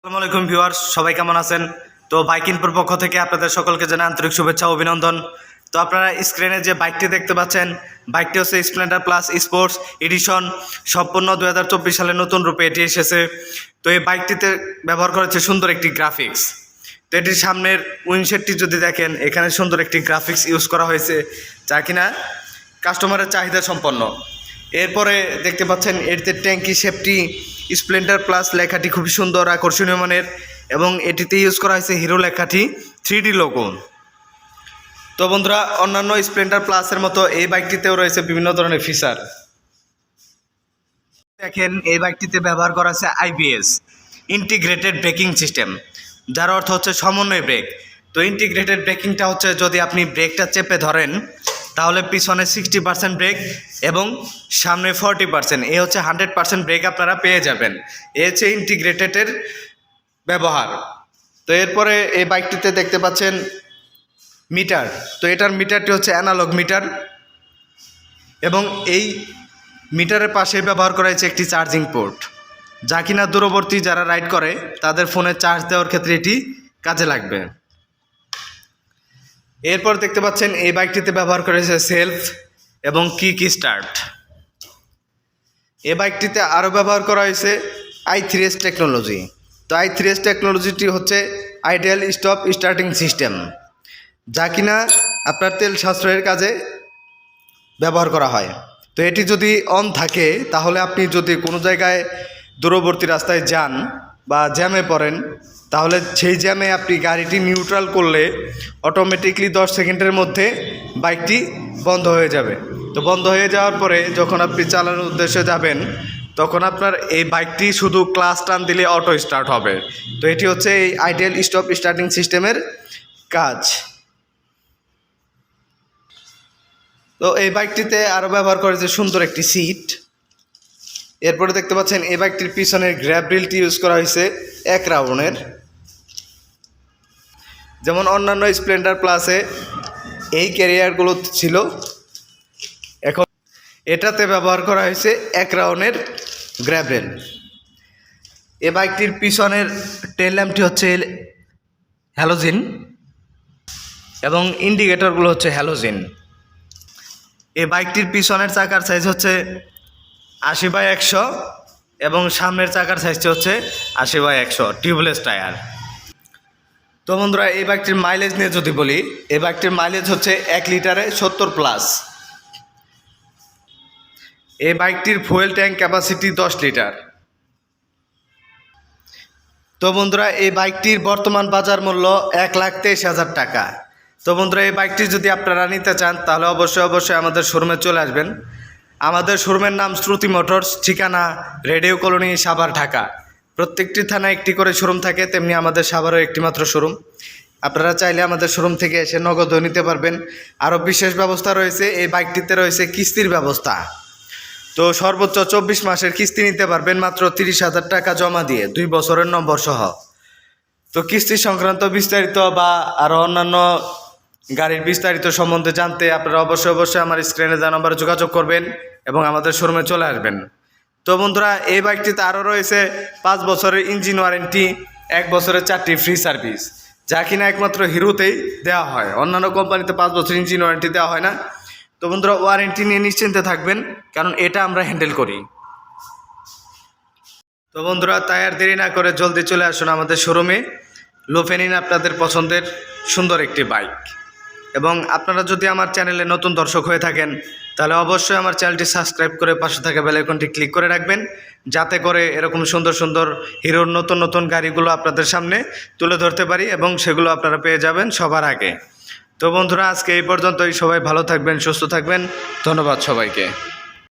আসসালামু আলাইকুম ভিউয়ার্স, সবাই কেমন আছেন? তো বাইক ইনফোর পক্ষ থেকে আপনাদের সকলকে জানাই আন্তরিক শুভেচ্ছা ও অভিনন্দন। তো আপনারা স্ক্রিনে যে বাইকটি দেখতে পাচ্ছেন, বাইকটি হচ্ছে স্প্লেন্ডার প্লাস স্পোর্টস এডিশন, সম্পূর্ণ 2024 সালে নতুন রূপে এটি এসেছে। তো এই বাইকটিতে ব্যবহার করা হচ্ছে সুন্দর একটি গ্রাফিক্স। তো এটির সামনের উইন্ডশেডটি যদি দেখেন, এখানে সুন্দর একটি গ্রাফিক্স ইউজ করা হয়েছে, যা কিনা কাস্টমারের চাহিদা সম্পন্ন। এরপরে দেখতে পাচ্ছেন এটিতে ট্যাঙ্কি সেফটি স্প্লেন্ডার প্লাস লেখাটি খুবই সুন্দর আকর্ষণীয় মানের, এবং এটিতে ইউজ করা হয়েছে হিরো লেখাটি 3D লোগো। তো বন্ধুরা, অন্যান্য স্প্লেন্ডার প্লাসের মতো এই বাইকটিতেও রয়েছে বিভিন্ন ধরনের ফিচার। দেখেন, এই বাইকটিতে ব্যবহার করা হয়েছে IBS ইন্টিগ্রেটেড ব্রেকিং সিস্টেম, যার অর্থ হচ্ছে সমন্বয় ব্রেক। তো ইন্টিগ্রেটেড ব্রেকিংটা হচ্ছে, যদি আপনি ব্রেকটা চেপে ধরেন তাহলে পিছনে 60% ব্রেক এবং সামনে 40%, এ হচ্ছে 100% ব্রেক আপনারা পেয়ে যাবেন। এ হচ্ছে ইন্টিগ্রেটেডের ব্যবহার। তো এরপরে এই বাইকটিতে দেখতে পাচ্ছেন মিটার। তো এটার মিটারটি হচ্ছে অ্যানালগ মিটার, এবং এই মিটারের পাশে ব্যবহার করা হয়েছে একটি চার্জিং পোর্ট, যা কিনা দূরবর্তী যারা রাইড করে তাদের ফোনে চার্জ দেওয়ার ক্ষেত্রে এটি কাজে লাগবে। এরপর দেখতে পাচ্ছেন এই বাইকটিতে ব্যবহার করা হয়েছে সেলফ এবং কিক স্টার্ট। এই বাইকটিতে আরও ব্যবহার করা হয়েছে i3s টেকনোলজি। তো i3s টেকনোলজিটি হচ্ছে আইডিয়াল স্টপ স্টার্টিং সিস্টেম, যা কিনা আপনার তেল সাশ্রয়ের কাজে ব্যবহার করা হয়। তো এটি যদি অন থাকে তাহলে আপনি যদি কোনো জায়গায় দূরবর্তী রাস্তায় যান বা জ্যামে পড়েন, তাহলে সেই জ্যামে আপনি গাড়িটি নিউট্রাল করলে অটোমেটিকলি 10 সেকেন্ডের মধ্যে বাইকটি বন্ধ হয়ে যাবে। তো বন্ধ হয়ে যাওয়ার পরে যখন আপনি চালানোর উদ্দেশ্যে যাবেন, তখন আপনার এই বাইকটি শুধু ক্লাচ টান দিলে অটো স্টার্ট হবে। তো এটি হচ্ছে এই আইডিয়াল স্টপ স্টার্টিং সিস্টেমের কাজ। তো এই বাইকটিতে আরও ব্যবহার করেছে সুন্দর একটি সিট। এরপরে দেখতে পাচ্ছেন এই বাইকটির পিছনের গ্র্যাব রিলটি ইউজ করা হয়েছে 1 রাউন্ডের। যেমন অন্যান্য স্প্লেন্ডার প্লাসে এই ক্যারিয়ারগুলো ছিল, এখন এটাতে ব্যবহার করা হয়েছে 1 রাউন্ডের গ্র্যাব রিল। এই বাইকটির পিছনের টেল ল্যাম্পটি হচ্ছে হ্যালোজিন, এবং ইন্ডিকেটরগুলো হচ্ছে হ্যালোজিন। এই বাইকটির পিছনের চাকার সাইজ হচ্ছে 80/100, এবং সামনের চাকার সাইজটি হচ্ছে 80/100 টিউবলেস টায়ার। তো বন্ধুরা, এই বাইকটির মাইলেজ নিয়ে যদি বলি, এই বাইকটির মাইলেজ হচ্ছে 1 লিটারে 70+। এই বাইকটির ফুয়েল ট্যাঙ্ক ক্যাপাসিটি 10 লিটার। তো বন্ধুরা, এই বাইকটির বর্তমান বাজার মূল্য 1,23,000 টাকা। তো বন্ধুরা, এই বাইকটি যদি আপনারা নিতে চান তাহলে অবশ্যই আমাদের শোরুমে চলে আসবেন। আমাদের শোরুমের নাম শ্রুতি মোটরস, ঠিকানা রেডিও কলোনি, সাভার, ঢাকা। প্রত্যেকটি থানায় একটি করে শোরুম থাকে, তেমনি আমাদের সাভারও একটি মাত্র শোরুম। আপনারা চাইলে আমাদের শোরুম থেকে এসে নগদও নিতে পারবেন। আরও বিশেষ ব্যবস্থা রয়েছে, এই বাইকটিতে রয়েছে কিস্তির ব্যবস্থা। তো সর্বোচ্চ 24 মাসের কিস্তি নিতে পারবেন মাত্র 30,000 টাকা জমা দিয়ে, 2 বছরের নম্বর সহ। তো কিস্তি সংক্রান্ত বিস্তারিত বা আরও অন্যান্য গাড়ির বিস্তারিত সম্বন্ধে জানতে আপনারা অবশ্যই আমার স্ক্রিনে দেওয়া নম্বরে যোগাযোগ করবেন এবং আমাদের শোরুমে চলে আসবেন। তো বন্ধুরা, এই বাইকটিতে আরও রয়েছে 5 বছরের ইঞ্জিন ওয়ারেন্টি, 1 বছরের 4টি ফ্রি সার্ভিস, যা কিনা একমাত্র হিরোতেই দেওয়া হয়। অন্যান্য কোম্পানিতে 5 বছর ইঞ্জিন ওয়ারেন্টি দেওয়া হয় না। তো বন্ধুরা, ওয়ারেন্টি নিয়ে নিশ্চিন্তে থাকবেন, কারণ এটা আমরা হ্যান্ডেল করি। তো বন্ধুরা, তাই আর দেরি না করে জলদি চলে আসুন আমাদের শোরুমে, লুফে নিন আপনাদের পছন্দের সুন্দর একটি বাইক। এবং আপনারা যদি আমার চ্যানেলে নতুন দর্শক হয়ে থাকেন তাহলে অবশ্যই আমার চ্যানেলটি সাবস্ক্রাইব করে পাশে থাকা বেল আইকনটি ক্লিক করে রাখবেন, যাতে করে এরকম সুন্দর হিরোর নতুন গাড়িগুলো আপনাদের সামনে তুলে ধরতে পারি এবং সেগুলো আপনারা পেয়ে যাবেন সবার আগে। তো বন্ধুরা, আজকে এই পর্যন্তই। সবাই ভালো থাকবেন, সুস্থ থাকবেন। ধন্যবাদ সবাইকে।